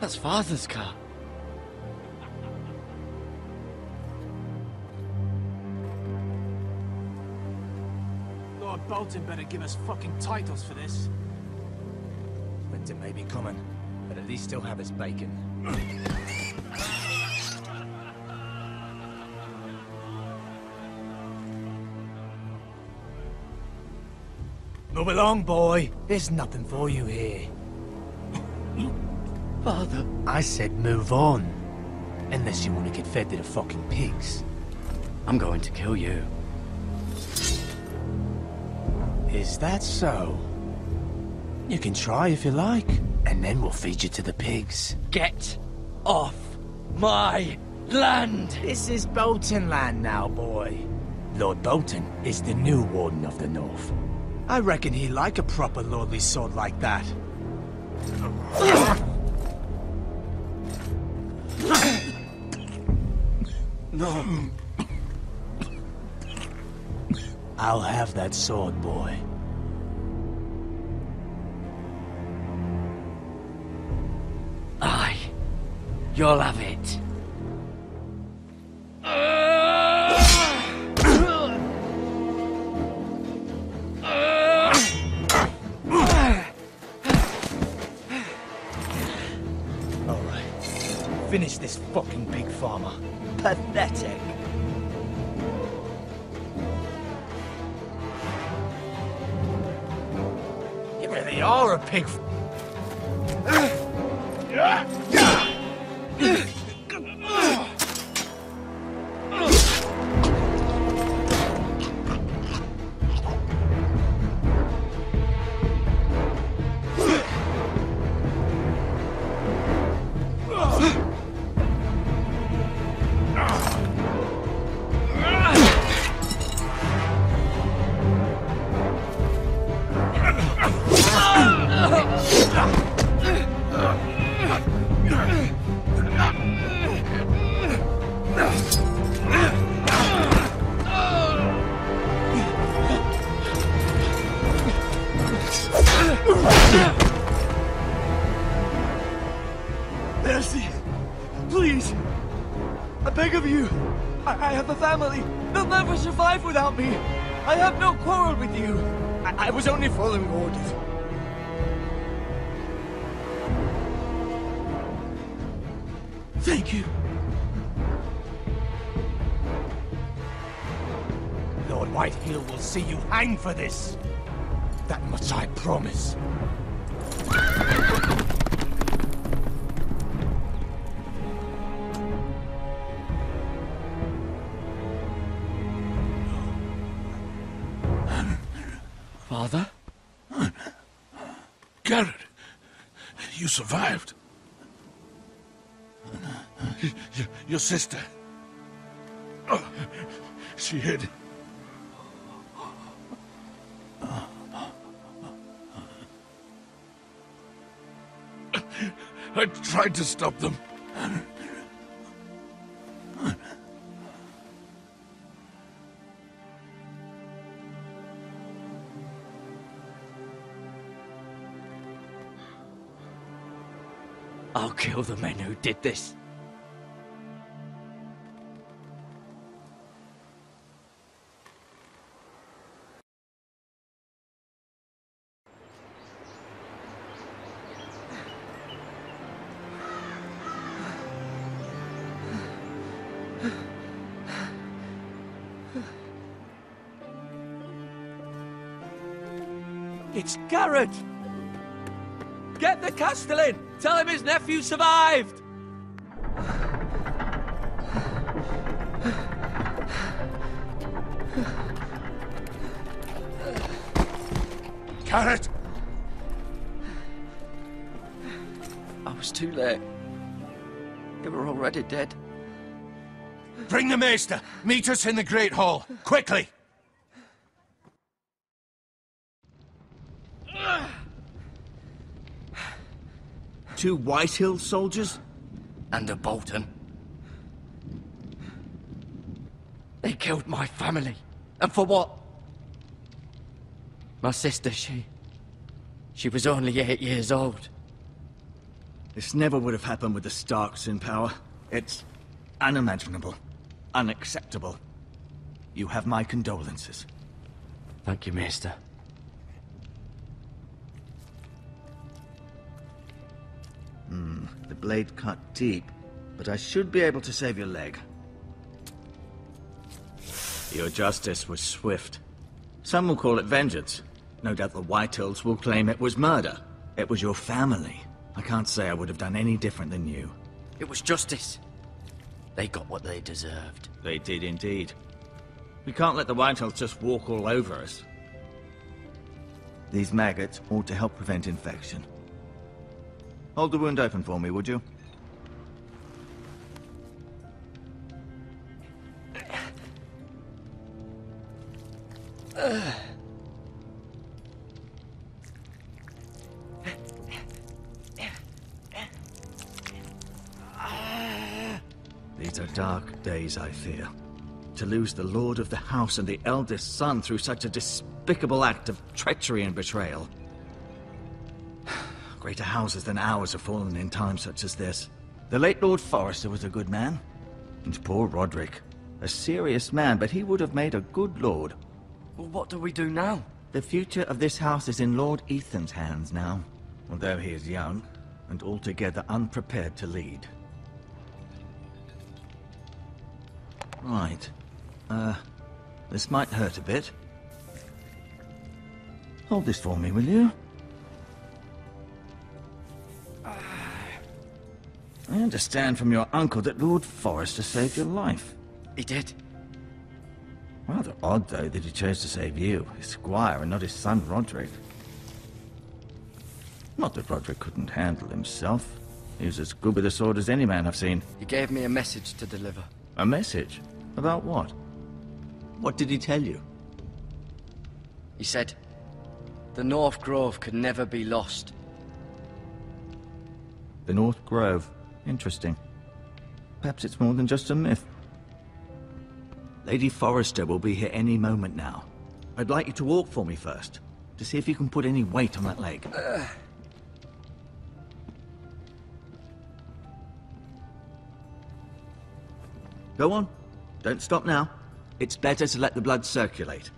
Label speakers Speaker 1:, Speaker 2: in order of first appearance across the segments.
Speaker 1: That's Father's car.
Speaker 2: Lord Bolton better give us fucking titles for this.
Speaker 3: Winter may be coming, but at least he'll have his bacon. Move along, boy. There's nothing for you here.
Speaker 1: Father.
Speaker 3: I said move on. Unless you want to get fed to the fucking pigs.
Speaker 1: I'm going to kill you.
Speaker 3: Is that so? You can try if you like, and then we'll feed you to the pigs.
Speaker 1: Get off my land!
Speaker 3: This is Bolton land now, boy. Lord Bolton is the new Warden of the North. I reckon he'd like a proper lordly sword like that.
Speaker 1: No.
Speaker 3: I'll have that sword, boy.
Speaker 1: Aye. You'll have it.
Speaker 3: Alright. Finish this fucking pig farmer. Pathetic. You really are a pig.
Speaker 4: Mercy! Please! I beg of you! I have a family! They'll never survive without me! I have no quarrel with you! I was only following orders. Thank you.
Speaker 3: Lord Whitehill will see you hang for this. That much I promise.
Speaker 1: Father?
Speaker 5: Garrett, you survived. Your sister. Oh, she hid. I tried to stop them.
Speaker 1: I'll kill the men who did this.
Speaker 4: It's Garrett! Get the Castellan! Tell him his nephew survived!
Speaker 5: Garrett!
Speaker 1: I was too late. They were already dead.
Speaker 3: Bring the maester. Meet us in the Great Hall. Quickly!
Speaker 4: Two Whitehill soldiers?
Speaker 1: And a Bolton. They killed my family. And for what? My sister, she was only 8 years old.
Speaker 3: This never would have happened with the Starks in power. It's unimaginable. Unacceptable. You have my condolences.
Speaker 1: Thank you, Maester.
Speaker 3: The blade cut deep, but I should be able to save your leg. Your justice was swift. Some will call it vengeance. No doubt the Whitehills will claim it was murder. It was your family. I can't say I would have done any different than you.
Speaker 1: It was justice. They got what they deserved.
Speaker 3: They did indeed. We can't let the Whitehills just walk all over us. These maggots ought to help prevent infection. Hold the wound open for me, would you? These are dark days, I fear. To lose the lord of the house and the eldest son through such a despicable act of treachery and betrayal. Greater houses than ours have fallen in times such as this. The late Lord Forrester was a good man. And poor Roderick. A serious man, but he would have made a good lord.
Speaker 1: Well, what do we do now?
Speaker 3: The future of this house is in Lord Ethan's hands now. Although he is young, and altogether unprepared to lead. Right. This might hurt a bit. Hold this for me, will you? I understand from your uncle that Lord Forrester saved your life.
Speaker 1: He did.
Speaker 3: Rather odd, though, that he chose to save you, his squire, and not his son Roderick. Not that Roderick couldn't handle himself. He was as good with a sword as any man I've seen.
Speaker 1: He gave me a message to deliver.
Speaker 3: A message? About what? What did he tell you?
Speaker 1: He said, the North Grove could never be lost.
Speaker 3: The North Grove. Interesting. Perhaps it's more than just a myth. Lady Forrester will be here any moment now. I'd like you to walk for me first, to see if you can put any weight on that leg. Go on. Don't stop now. It's better to let the blood circulate.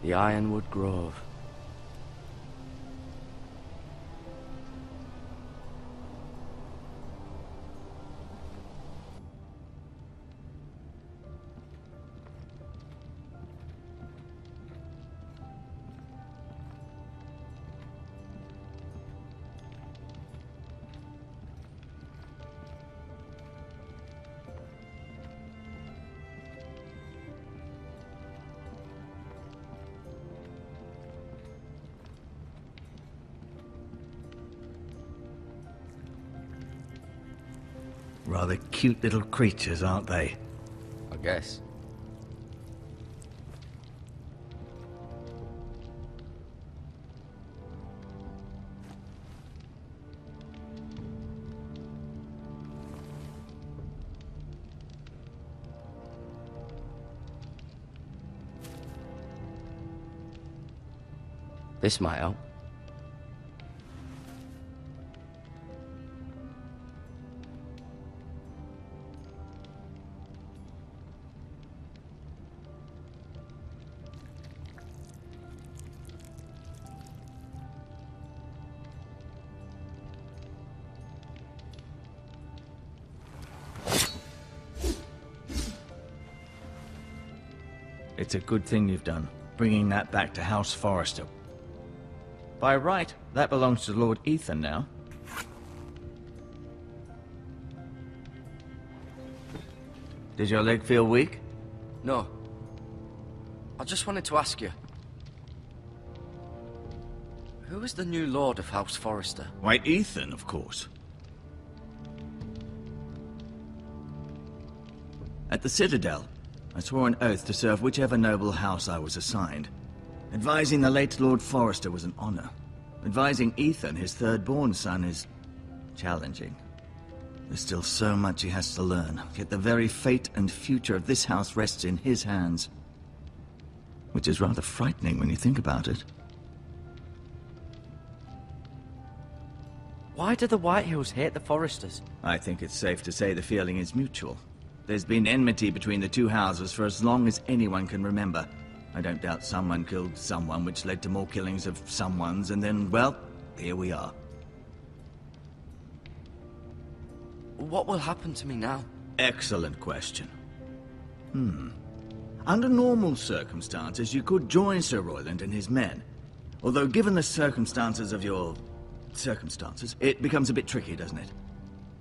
Speaker 1: The Ironwood Grove.
Speaker 3: Rather cute little creatures, aren't they?
Speaker 1: I guess. This might help.
Speaker 3: It's a good thing you've done, bringing that back to House Forrester. By right, that belongs to Lord Ethan now.
Speaker 6: Did your leg feel weak?
Speaker 1: No. I just wanted to ask you. Who is the new Lord of House Forrester?
Speaker 3: Why, Ethan, of course. At the Citadel, I swore an oath to serve whichever noble house I was assigned. Advising the late Lord Forrester was an honor. Advising Ethan, his third-born son, is challenging. There's still so much he has to learn, yet the very fate and future of this house rests in his hands. Which is rather frightening when you think about it.
Speaker 1: Why do the Whitehills hate the Forresters?
Speaker 3: I think it's safe to say the feeling is mutual. There's been enmity between the two houses for as long as anyone can remember. I don't doubt someone killed someone, which led to more killings of someones, and then, well, here we are.
Speaker 1: What will happen to me now?
Speaker 3: Excellent question. Under normal circumstances, you could join Sir Royland and his men. Although given the circumstances of your circumstances, it becomes a bit tricky, doesn't it?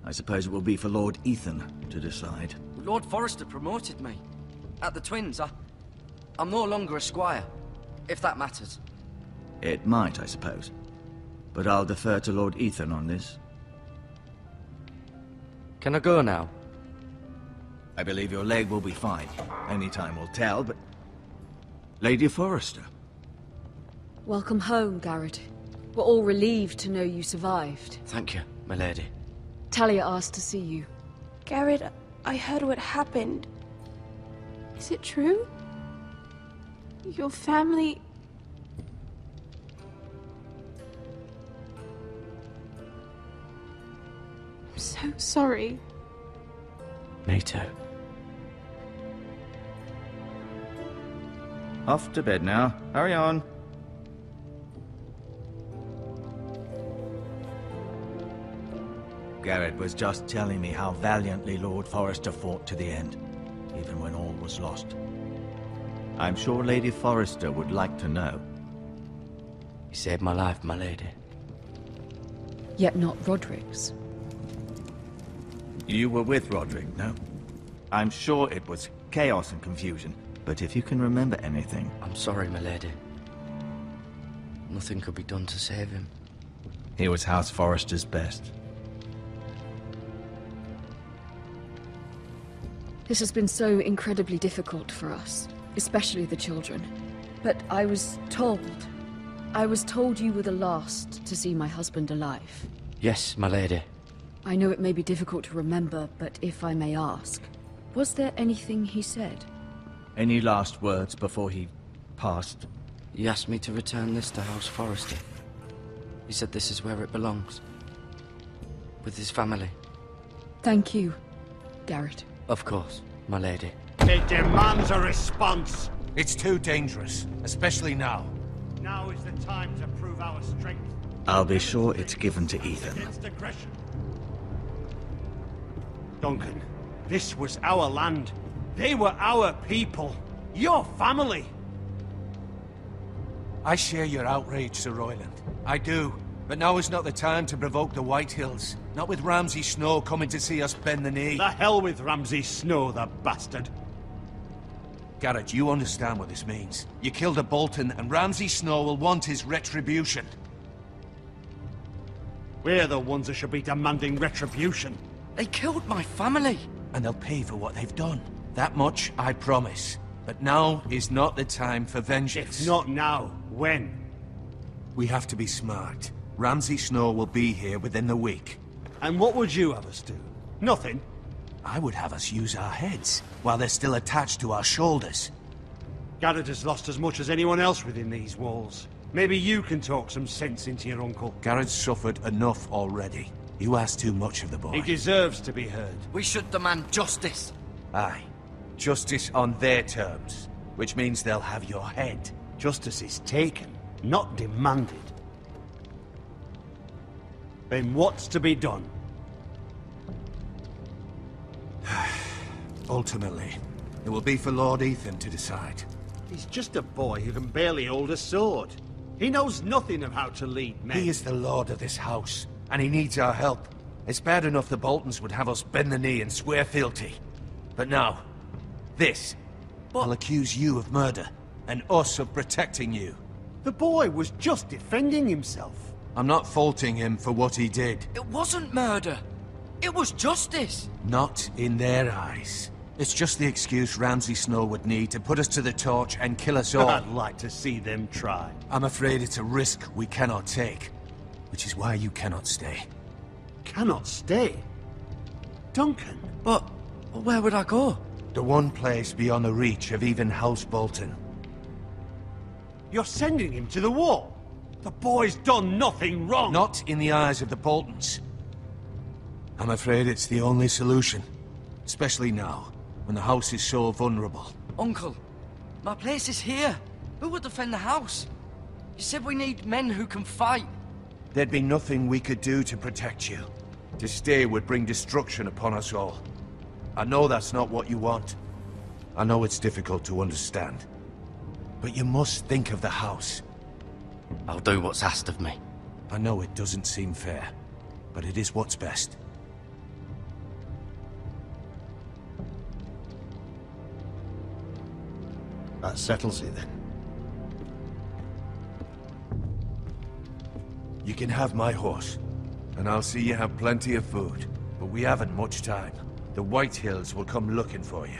Speaker 3: I suppose it will be for Lord Ethan to decide.
Speaker 1: Lord Forrester promoted me. At the Twins, I'm no longer a squire, if that matters.
Speaker 3: It might, I suppose. But I'll defer to Lord Ethan on this.
Speaker 1: Can I go now?
Speaker 3: I believe your leg will be fine. Only time will tell, but... Lady Forrester.
Speaker 6: Welcome home, Garrett. We're all relieved to know you survived.
Speaker 1: Thank you, my lady.
Speaker 6: Talia asked to see you.
Speaker 7: Garrett, I heard what happened. Is it true? Your family... I'm so sorry.
Speaker 1: Me too.
Speaker 3: Off to bed now. Hurry on. Garrett was just telling me how valiantly Lord Forrester fought to the end, even when all was lost. I'm sure Lady Forrester would like to know.
Speaker 1: You saved my life, my lady.
Speaker 6: Yet not Roderick's.
Speaker 3: You were with Roderick, no? I'm sure it was chaos and confusion, but if you can remember anything...
Speaker 1: I'm sorry, my lady. Nothing could be done to save him.
Speaker 3: He was House Forrester's best.
Speaker 6: This has been so incredibly difficult for us, especially the children. But I was told you were the last to see my husband alive.
Speaker 1: Yes, my lady.
Speaker 6: I know it may be difficult to remember, but if I may ask, was there anything he said?
Speaker 3: Any last words before he passed?
Speaker 1: He asked me to return this to House Forrester. He said this is where it belongs. With his family.
Speaker 6: Thank you, Garrett.
Speaker 1: Of course, my lady.
Speaker 8: It demands a response.
Speaker 9: It's too dangerous, especially now.
Speaker 8: Now is the time to prove our strength.
Speaker 3: I'll be sure it's given to Ethan.
Speaker 8: Against aggression. Duncan, this was our land. They were our people. Your family.
Speaker 9: I share your outrage, Sir Royland. I do. But now is not the time to provoke the Whitehills. Not with Ramsay Snow coming to see us bend the knee.
Speaker 8: The hell with Ramsay Snow, the bastard.
Speaker 9: Garrett, you understand what this means. You killed a Bolton, and Ramsay Snow will want his retribution.
Speaker 8: We're the ones that should be demanding retribution.
Speaker 1: They killed my family!
Speaker 9: And they'll pay for what they've done. That much, I promise. But now is not the time for vengeance.
Speaker 8: If not now, when?
Speaker 9: We have to be smart. Ramsay Snow will be here within the week.
Speaker 8: And what would you have us do? Nothing?
Speaker 9: I would have us use our heads, while they're still attached to our shoulders.
Speaker 8: Garrett has lost as much as anyone else within these walls. Maybe you can talk some sense into your uncle.
Speaker 9: Garrett's suffered enough already. You ask too much of the boy.
Speaker 8: He deserves to be heard.
Speaker 1: We should demand justice.
Speaker 9: Aye. Justice on their terms. Which means they'll have your head.
Speaker 8: Justice is taken, not demanded. Then what's to be done?
Speaker 9: Ultimately, it will be for Lord Ethan to decide.
Speaker 8: He's just a boy who can barely hold a sword. He knows nothing of how to lead men.
Speaker 9: He is the lord of this house, and he needs our help. It's bad enough the Boltons would have us bend the knee and swear fealty. But now, this. I'll accuse you of murder. and us of protecting you.
Speaker 8: The boy was just defending himself.
Speaker 9: I'm not faulting him for what he did.
Speaker 1: It wasn't murder. It was justice.
Speaker 9: Not in their eyes. It's just the excuse Ramsay Snow would need to put us to the torch and kill us all.
Speaker 8: I'd like to see them try.
Speaker 9: I'm afraid it's a risk we cannot take, which is why you cannot stay.
Speaker 8: Cannot stay? Duncan?
Speaker 1: But where would I go?
Speaker 9: The one place beyond the reach of even House Bolton.
Speaker 8: You're sending him to the wall? The boy's done nothing wrong!
Speaker 9: Not in the eyes of the Boltons. I'm afraid it's the only solution. Especially now, when the house is so vulnerable.
Speaker 1: Uncle, my place is here. Who would defend the house? You said we need men who can fight.
Speaker 9: There'd be nothing we could do to protect you. To stay would bring destruction upon us all. I know that's not what you want. I know it's difficult to understand. But you must think of the house.
Speaker 1: I'll do what's asked of me.
Speaker 9: I know it doesn't seem fair, but it is what's best.
Speaker 8: That settles it then.
Speaker 9: You can have my horse, and I'll see you have plenty of food. But we haven't much time. The White Hills will come looking for you.